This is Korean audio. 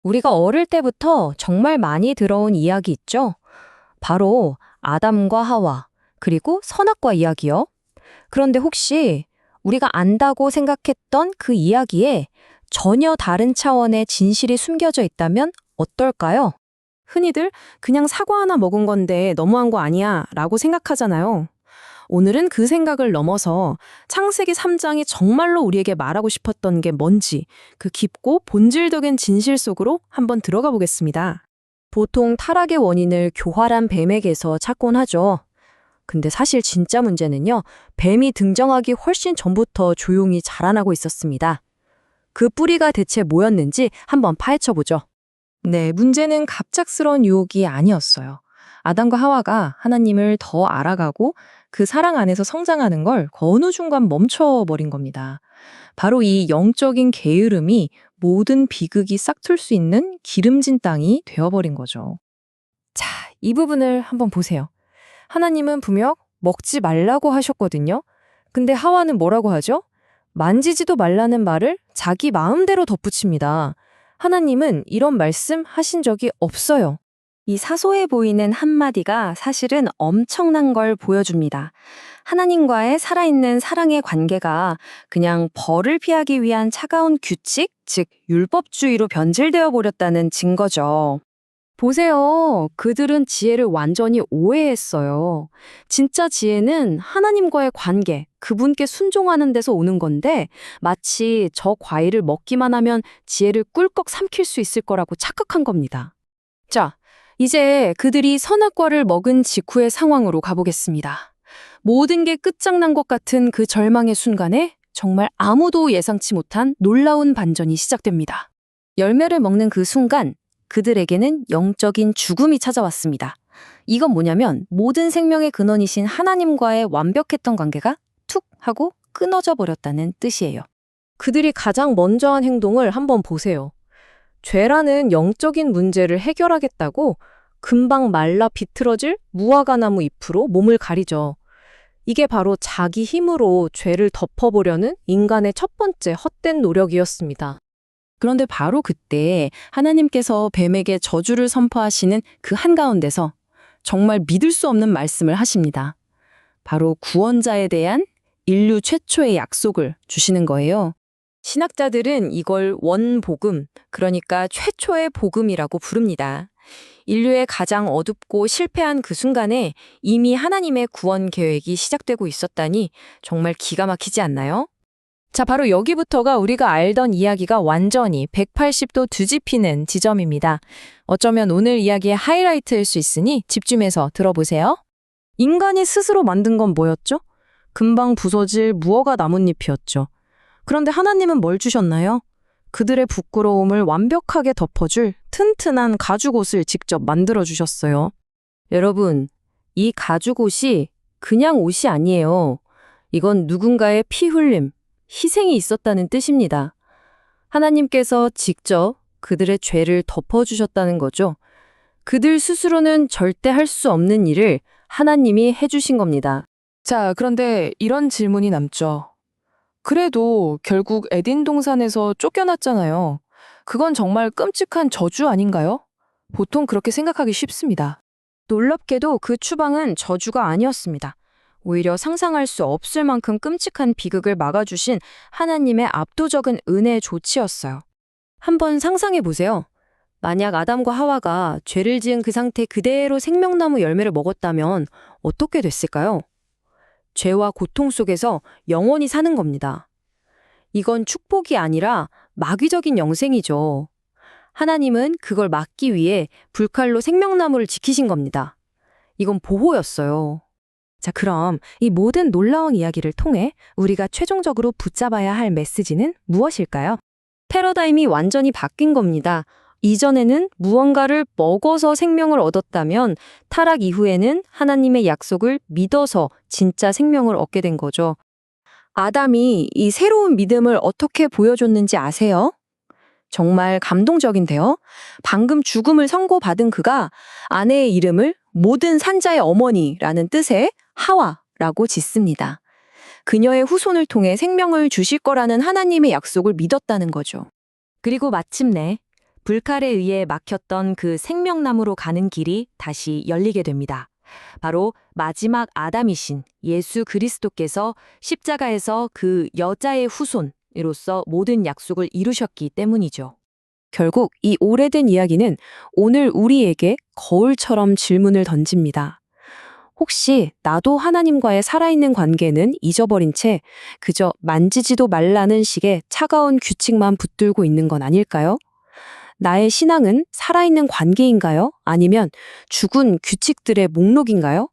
우리가 어릴 때부터 정말 많이 들어온 이야기 있죠? 바로 아담과 하와, 그리고 선악과 이야기요. 그런데 혹시 우리가 안다고 생각했던 그 이야기에 전혀 다른 차원의 진실이 숨겨져 있다면 어떨까요? 흔히들 그냥 사과 하나 먹은 건데 너무한 거 아니야 라고 생각하잖아요. 오늘은 그 생각을 넘어서 창세기 3장이 정말로 우리에게 말하고 싶었던 게 뭔지 그 깊고 본질적인 진실 속으로 한번 들어가 보겠습니다. 보통 타락의 원인을 교활한 뱀에게서 찾곤 하죠. 근데 사실 진짜 문제는요, 뱀이 등장하기 훨씬 전부터 조용히 자라나고 있었습니다. 그 뿌리가 대체 뭐였는지 한번 파헤쳐보죠. 네, 문제는 갑작스러운 유혹이 아니었어요. 아담과 하와가 하나님을 더 알아가고 그 사랑 안에서 성장하는 걸 어느 순간 멈춰버린 겁니다. 바로 이 영적인 게으름이 모든 비극이 싹틀 수 있는 기름진 땅이 되어버린 거죠. 자, 이 부분을 한번 보세요. 하나님은 분명 먹지 말라고 하셨거든요. 근데 하와는 뭐라고 하죠? 만지지도 말라는 말을 자기 마음대로 덧붙입니다. 하나님은 이런 말씀 하신 적이 없어요. 이 사소해 보이는 한마디가 사실은 엄청난 걸 보여줍니다. 하나님과의 살아있는 사랑의 관계가 그냥 벌을 피하기 위한 차가운 규칙, 즉 율법주의로 변질되어 버렸다는 증거죠. 보세요. 그들은 지혜를 완전히 오해했어요. 진짜 지혜는 하나님과의 관계, 그분께 순종하는 데서 오는 건데 마치 저 과일을 먹기만 하면 지혜를 꿀꺽 삼킬 수 있을 거라고 착각한 겁니다. 자, 이제 그들이 선악과를 먹은 직후의 상황으로 가보겠습니다. 모든 게 끝장난 것 같은 그 절망의 순간에 정말 아무도 예상치 못한 놀라운 반전이 시작됩니다. 열매를 먹는 그 순간 그들에게는 영적인 죽음이 찾아왔습니다. 이건 뭐냐면 모든 생명의 근원이신 하나님과의 완벽했던 관계가 툭 하고 끊어져 버렸다는 뜻이에요. 그들이 가장 먼저 한 행동을 한번 보세요. 죄라는 영적인 문제를 해결하겠다고 금방 말라 비틀어질 무화과나무 잎으로 몸을 가리죠. 이게 바로 자기 힘으로 죄를 덮어보려는 인간의 첫 번째 헛된 노력이었습니다. 그런데 바로 그때 하나님께서 뱀에게 저주를 선포하시는 그 한가운데서 정말 믿을 수 없는 말씀을 하십니다. 바로 구원자에 대한 인류 최초의 약속을 주시는 거예요. 신학자들은 이걸 원복음, 그러니까 최초의 복음이라고 부릅니다. 인류의 가장 어둡고 실패한 그 순간에 이미 하나님의 구원 계획이 시작되고 있었다니 정말 기가 막히지 않나요? 자, 바로 여기부터가 우리가 알던 이야기가 완전히 180도 뒤집히는 지점입니다. 어쩌면 오늘 이야기의 하이라이트일 수 있으니 집중해서 들어보세요. 인간이 스스로 만든 건 뭐였죠? 금방 부서질 무화과 나뭇잎이었죠. 그런데 하나님은 뭘 주셨나요? 그들의 부끄러움을 완벽하게 덮어줄 튼튼한 가죽옷을 직접 만들어 주셨어요. 여러분, 이 가죽옷이 그냥 옷이 아니에요. 이건 누군가의 피 흘림, 희생이 있었다는 뜻입니다. 하나님께서 직접 그들의 죄를 덮어주셨다는 거죠. 그들 스스로는 절대 할 수 없는 일을 하나님이 해주신 겁니다. 자, 그런데 이런 질문이 남죠. 그래도 결국 에덴 동산에서 쫓겨났잖아요. 그건 정말 끔찍한 저주 아닌가요? 보통 그렇게 생각하기 쉽습니다. 놀랍게도 그 추방은 저주가 아니었습니다. 오히려 상상할 수 없을 만큼 끔찍한 비극을 막아주신 하나님의 압도적인 은혜의 조치였어요. 한번 상상해 보세요. 만약 아담과 하와가 죄를 지은 그 상태 그대로 생명나무 열매를 먹었다면 어떻게 됐을까요? 죄와 고통 속에서 영원히 사는 겁니다. 이건 축복이 아니라 마귀적인 영생이죠. 하나님은 그걸 막기 위해 불칼로 생명나무를 지키신 겁니다. 이건 보호였어요. 자, 그럼 이 모든 놀라운 이야기를 통해 우리가 최종적으로 붙잡아야 할 메시지는 무엇일까요? 패러다임이 완전히 바뀐 겁니다. 이전에는 무언가를 먹어서 생명을 얻었다면 타락 이후에는 하나님의 약속을 믿어서 진짜 생명을 얻게 된 거죠. 아담이 이 새로운 믿음을 어떻게 보여줬는지 아세요? 정말 감동적인데요. 방금 죽음을 선고받은 그가 아내의 이름을 모든 산자의 어머니라는 뜻의 하와라고 짓습니다. 그녀의 후손을 통해 생명을 주실 거라는 하나님의 약속을 믿었다는 거죠. 그리고 마침내 불칼에 의해 막혔던 그 생명나무로 가는 길이 다시 열리게 됩니다. 바로 마지막 아담이신 예수 그리스도께서 십자가에서 그 여자의 후손으로서 모든 약속을 이루셨기 때문이죠. 결국 이 오래된 이야기는 오늘 우리에게 거울처럼 질문을 던집니다. 혹시 나도 하나님과의 살아있는 관계는 잊어버린 채 그저 만지지도 말라는 식의 차가운 규칙만 붙들고 있는 건 아닐까요? 나의 신앙은 살아있는 관계인가요? 아니면 죽은 규칙들의 목록인가요?